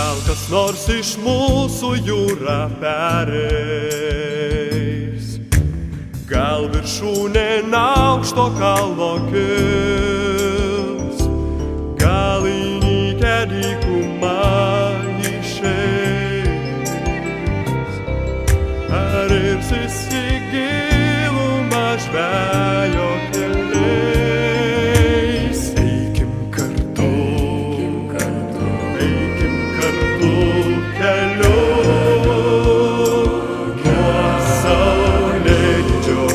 Gal kas nors iš mūsų jūrą pereis, gal viršūnėn aukšto kalno kils, gal į nykią dykumą išeis, ar irsis į gilumą žvejo keliais. Eikim kartu keliu, nuo saulėlydžio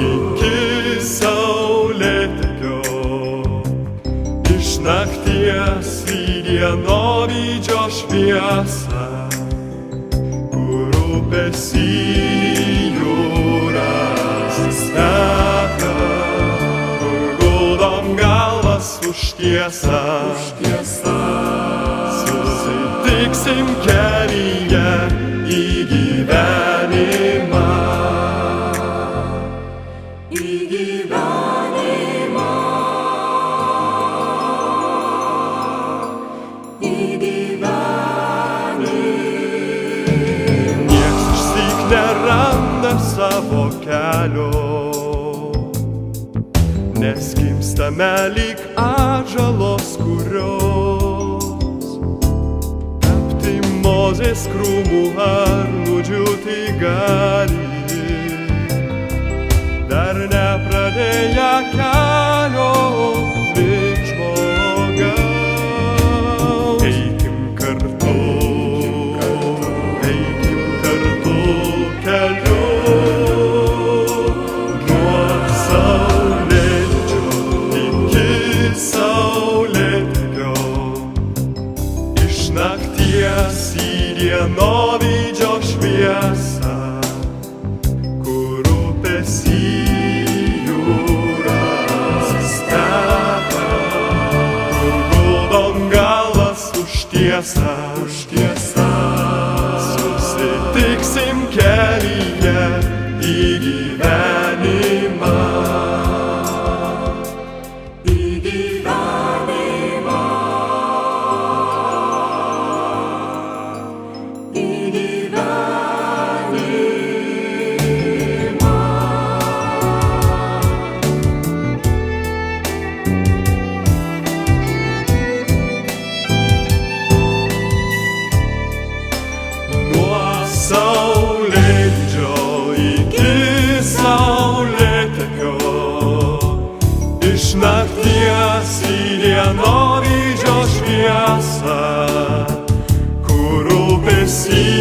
iki saulėtekio, iš nakties į dienovydžio šviesą, kur upės į jūras teka, kur guldom galvas už tiesą. Susitiksim kelyje į gyvenimą. Nieks išsyk neranda savo kelio, nes gimstame lyg atžalos, kurios tapti Mozės krūmų ar nudžiūti gali, dar nepradėję kelio link žmogaus. Eikim kartu keliu, nuo saulėlydžio iki saulėtekio, iš nakties į dienovydžio šviesą, kur upės į jūras teka, kur guldom galvas už tiesą. Susitiksim kelyje į gyvenimą. Saulėlydžio iki saulėtekio, iš nakties į dienovydžio šviesą, kur upės į